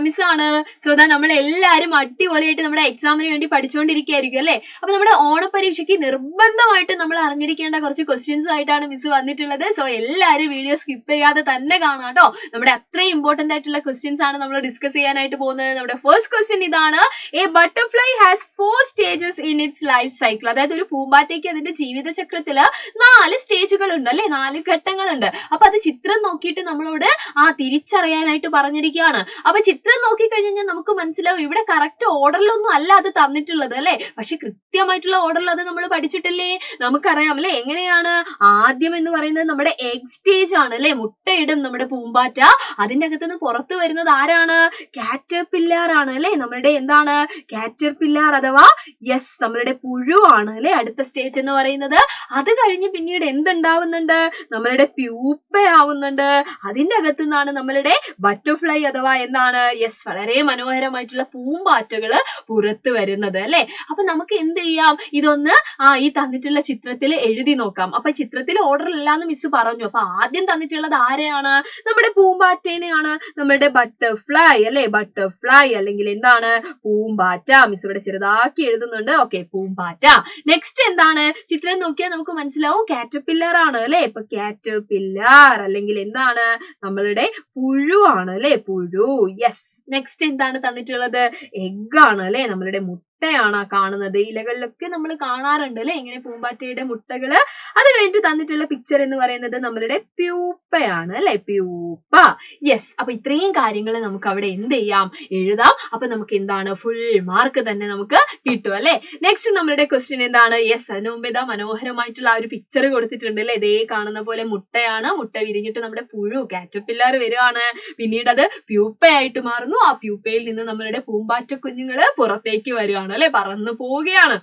മിസ്സാണ്. So ദാ നമ്മൾ എല്ലാവരും അടിപൊളിയായിട്ട് നമ്മുടെ എക്സാമിന് വേണ്ടി പഠിച്ചുകൊണ്ടിരിക്കുകയായിരിക്കും അല്ലെ. അപ്പൊ നമ്മുടെ ഓണപരീക്ഷയ്ക്ക് നിർബന്ധമായിട്ട് നമ്മൾ അറിഞ്ഞിരിക്കേണ്ട കുറച്ച് ക്വസ്റ്റ്യൻസ് ആയിട്ടാണ് മിസ് വന്നിട്ടുള്ളത്. സോ എല്ലാവരും വീഡിയോ സ്കിപ്പ് ചെയ്യാതെ തന്നെ കാണാം കേട്ടോ. നമ്മുടെ അത്രയും ഇമ്പോർട്ടന്റ് ആയിട്ടുള്ള ക്വസ്റ്റ്യൻസ് ആണ് നമ്മൾ ഡിസ്കസ് ചെയ്യാനായിട്ട് പോകുന്നത്. നമ്മുടെ ഫസ്റ്റ് ക്വസ്റ്റ്യൻ ഇതാണ്: A butterfly has 4 stages in its life cycle. അതായത് ഒരു പൂമ്പാറ്റയ്ക്ക് അതിന്റെ ജീവിതചക്രത്തില് 4 സ്റ്റേജുകൾ ഉണ്ട് അല്ലെ, 4 ഘട്ടങ്ങളുണ്ട്. അപ്പൊ അത് ചിത്രം നോക്കിയിട്ട് നമ്മളോട് തിരിച്ചറിയാനായിട്ട് പറഞ്ഞിരിക്കുകയാണ്. അപ്പൊ ചിത്രം നോക്കിക്കഴിഞ്ഞാൽ നമുക്ക് മനസ്സിലാവും ഇവിടെ കറക്റ്റ് ഓർഡറിലൊന്നും അല്ല അത് തന്നിട്ടുള്ളത് അല്ലെ. പക്ഷെ കൃത്യമായിട്ടുള്ള ഓർഡറിൽ അത് നമ്മൾ പഠിച്ചിട്ടില്ലേ? നമുക്കറിയാം അല്ലെ എങ്ങനെയാണ്. ആദ്യം എന്ന് പറയുന്നത് നമ്മുടെ എഗ് സ്റ്റേജ് ആണ് അല്ലെ. മുട്ടയിടും നമ്മുടെ പൂമ്പാറ്റ. അതിന്റെ അകത്തുനിന്ന് പുറത്തു വരുന്നത് ആരാണ്? കാറ്റർപില്ലർ ആണ് അല്ലെ. നമ്മളുടെ എന്താണ് കാറ്റർപില്ലർ അഥവാ നമ്മളുടെ പുഴുവാണ് അല്ലെ അടുത്ത സ്റ്റേജ് എന്ന് പറയുന്നത്. അത് കഴിഞ്ഞ് പിന്നീട് എന്തുണ്ടാവുന്നുണ്ട്? നമ്മളുടെ പ്യൂപ്പ ആവുന്നുണ്ട്. അതിന്റെ അകത്തു നിന്നാണ് നമ്മളുടെ ബട്ടർഫ്ലൈ അഥവാ എന്താണ് വളരെ മനോഹരമായിട്ടുള്ള പൂമ്പാറ്റകള് പുറത്തു വരുന്നത് അല്ലെ. അപ്പൊ നമുക്ക് എന്ത് ചെയ്യാം? ഇതൊന്ന് ഈ തന്നിട്ടുള്ള ചിത്രത്തിൽ എഴുതി നോക്കാം. അപ്പൊ ചിത്രത്തിൽ ഓർഡർ അല്ലാന്ന് മിസ് പറഞ്ഞു. അപ്പൊ ആദ്യം തന്നിട്ടുള്ളത് ആരെയാണ്? നമ്മുടെ പൂമ്പാറ്റേനെയാണ്. നമ്മുടെ ബട്ടർഫ്ലൈ അല്ലെ. ബട്ടർഫ്ലൈ അല്ലെങ്കിൽ എന്താണ് പൂമ്പാറ്റ. മിസ് ഇവിടെ ചെറുതാക്കി എഴുതുന്നുണ്ട്. ഓക്കെ, പൂമ്പാറ്റ. നെക്സ്റ്റ് എന്താണ്? ചിത്രം നോക്കിയാൽ നമുക്ക് മനസ്സിലാവും കാറ്റർപില്ലർ ആണ് അല്ലെ. ഇപ്പൊ കാറ്റർപില്ലർ അല്ലെങ്കിൽ എന്താണ് നമ്മളുടെ പുഴുവാണ് അല്ലെ. പുഴു. നെക്സ്റ്റ് എന്താണ് തന്നിട്ടുള്ളത്? എഗ് ആണ് അല്ലെ. നമ്മളുടെ മുട്ടയാണ് കാണുന്നത്. ഇലകളിലൊക്കെ നമ്മൾ കാണാറുണ്ട് അല്ലെ ഇങ്ങനെ പൂമ്പാറ്റയുടെ മുട്ടകള്. അത് കഴിഞ്ഞിട്ട് തന്നിട്ടുള്ള പിക്ചർ എന്ന് പറയുന്നത് നമ്മളുടെ പ്യൂപ്പയാണ് അല്ലെ. പ്യൂപ്പ. അപ്പൊ ഇത്രയും കാര്യങ്ങൾ നമുക്ക് അവിടെ എന്ത് ചെയ്യാം? എഴുതാം. അപ്പൊ നമുക്ക് എന്താണ് ഫുൾ മാർക്ക് തന്നെ നമുക്ക് കിട്ടും അല്ലെ. നെക്സ്റ്റ് നമ്മളുടെ ക്വസ്റ്റ്യൻ എന്താണ്? അതിനു മുമ്പ് ഇതാ മനോഹരമായിട്ടുള്ള ഒരു പിക്ചർ കൊടുത്തിട്ടുണ്ട് അല്ലെ. ഇതേ കാണുന്ന പോലെ മുട്ടയാണ്. മുട്ട വിരിഞ്ഞിട്ട് നമ്മുടെ പുഴു കാറ്റർപില്ലർ വരികയാണ്. പിന്നീട് അത് പ്യൂപ്പയായിട്ട് മാറുന്നു. ആ പ്യൂപ്പയിൽ നിന്ന് നമ്മളുടെ പൂമ്പാറ്റ കുഞ്ഞുങ്ങള് പുറത്തേക്ക് വരികയാണ് അല്ലെ, പറന്നു പോവുകയാണ്.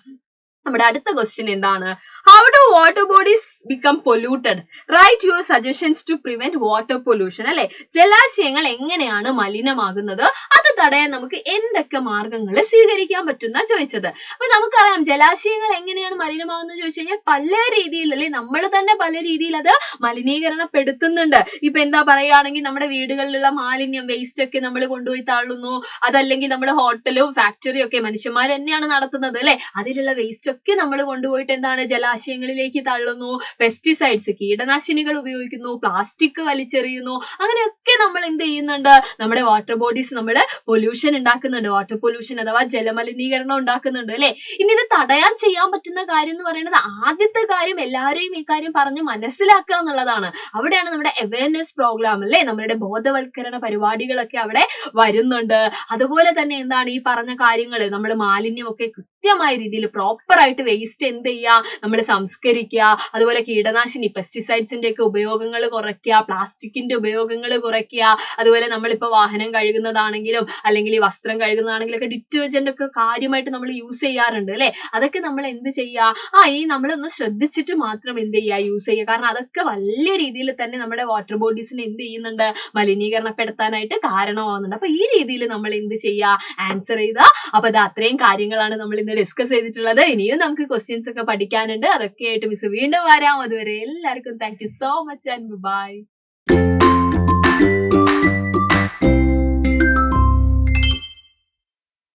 നമ്മുടെ അടുത്ത ക്വസ്റ്റ്യൻ എന്താണ്? How do water bodies become polluted? Write your suggestions to prevent water pollution അല്ലെ. ജലാശയങ്ങൾ എങ്ങനെയാണ് മലിനമാകുന്നത്? അത് തടയാൻ നമുക്ക് എന്തൊക്കെ മാർഗങ്ങൾ സ്വീകരിക്കാൻ പറ്റുന്ന ചോദിച്ചത്. അപ്പൊ നമുക്കറിയാം ജലാശയങ്ങൾ എങ്ങനെയാണ് മലിനമാകുന്നത് ചോദിച്ചു കഴിഞ്ഞാൽ പല രീതിയിൽ അല്ലെ, നമ്മൾ തന്നെ പല രീതിയിൽ അത് മലിനീകരണപ്പെടുത്തുന്നുണ്ട്. ഇപ്പൊ എന്താ പറയുകയാണെങ്കിൽ നമ്മുടെ വീടുകളിലുള്ള മാലിന്യം വേസ്റ്റ് ഒക്കെ നമ്മൾ കൊണ്ടുപോയി തള്ളുന്നു. അതല്ലെങ്കിൽ നമ്മുടെ ഹോട്ടലും ഫാക്ടറിയും ഒക്കെ മനുഷ്യന്മാർ തന്നെയാണ് നടത്തുന്നത് അല്ലെ. അതിലുള്ള വേസ്റ്റ് ഒക്കെ നമ്മൾ കൊണ്ടുപോയിട്ട് എന്താണ് ജലാശയങ്ങളിലേക്ക് തള്ളുന്നു. പെസ്റ്റിസൈഡ്സ് കീടനാശിനികൾ ഉപയോഗിക്കുന്നു. പ്ലാസ്റ്റിക് വലിച്ചെറിയുന്നു. അങ്ങനെയൊക്കെ നമ്മൾ എന്ത് ചെയ്യുന്നുണ്ട്? നമ്മുടെ വാട്ടർ ബോഡീസ് നമ്മൾ പൊല്യൂഷൻ ഉണ്ടാക്കുന്നുണ്ട്. വാട്ടർ പൊല്യൂഷൻ അഥവാ ജലമലിനീകരണം ഉണ്ടാക്കുന്നുണ്ട് അല്ലെ. ഇനി ഇത് തടയാൻ ചെയ്യാൻ പറ്റുന്ന കാര്യം എന്ന് പറയുന്നത് ആദ്യത്തെ കാര്യം എല്ലാവരെയും ഈ കാര്യം പറഞ്ഞ് മനസ്സിലാക്കുക എന്നുള്ളതാണ്. അവിടെയാണ് നമ്മുടെ അവയർനെസ് പ്രോഗ്രാം അല്ലെ, നമ്മുടെ ബോധവൽക്കരണ പരിപാടികളൊക്കെ അവിടെ വരുന്നുണ്ട്. അതുപോലെ തന്നെ എന്താണ് ഈ പറഞ്ഞ കാര്യങ്ങൾ നമ്മൾ മാലിന്യമൊക്കെ കൃത്യമായ രീതിയിൽ പ്രോപ്പർ ആയിട്ട് വേസ്റ്റ് എന്ത് ചെയ്യുക? നമ്മൾ സംസ്കരിക്കുക. അതുപോലെ കീടനാശിനി പെസ്റ്റിസൈഡ്സിന്റെ ഒക്കെ ഉപയോഗങ്ങൾ കുറയ്ക്കുക. പ്ലാസ്റ്റിക്കിന്റെ ഉപയോഗങ്ങൾ കുറയ്ക്കുക. അതുപോലെ നമ്മളിപ്പോ വാഹനം കഴുകുന്നതാണെങ്കിലും അല്ലെങ്കിൽ ഈ വസ്ത്രം കഴുകുന്നതാണെങ്കിലും ഒക്കെ ഡിറ്റർജന്റ് ഒക്കെ കാര്യമായിട്ട് നമ്മൾ യൂസ് ചെയ്യാറുണ്ട് അല്ലെ. അതൊക്കെ നമ്മൾ എന്ത് ചെയ്യുക? ഈ നമ്മളൊന്ന് ശ്രദ്ധിച്ചിട്ട് മാത്രം എന്ത് ചെയ്യുക? യൂസ് ചെയ്യുക. കാരണം അതൊക്കെ വലിയ രീതിയിൽ തന്നെ നമ്മുടെ വാട്ടർ ബോഡീസിനെ എന്ത് ചെയ്യുന്നുണ്ട്? മലിനീകരണപ്പെടുത്താനായിട്ട് കാരണമാവുന്നുണ്ട്. അപ്പൊ ഈ രീതിയിൽ നമ്മൾ എന്ത് ചെയ്യുക? ആൻസർ ചെയ്ത. അപ്പൊ അത് അത്രയും കാര്യങ്ങളാണ് നമ്മൾ ഇന്ന് ഡിസ്കസ് ചെയ്തിട്ടുള്ളത്. ഇനിയും നമുക്ക് ക്വസ്റ്റ്യൻസ് ഒക്കെ പഠിക്കാനുണ്ട്. അതൊക്കെ ആയിട്ട് മിസ് വീണ്ടും വരാം. അതുവരെ എല്ലാവർക്കും thank you so much and by.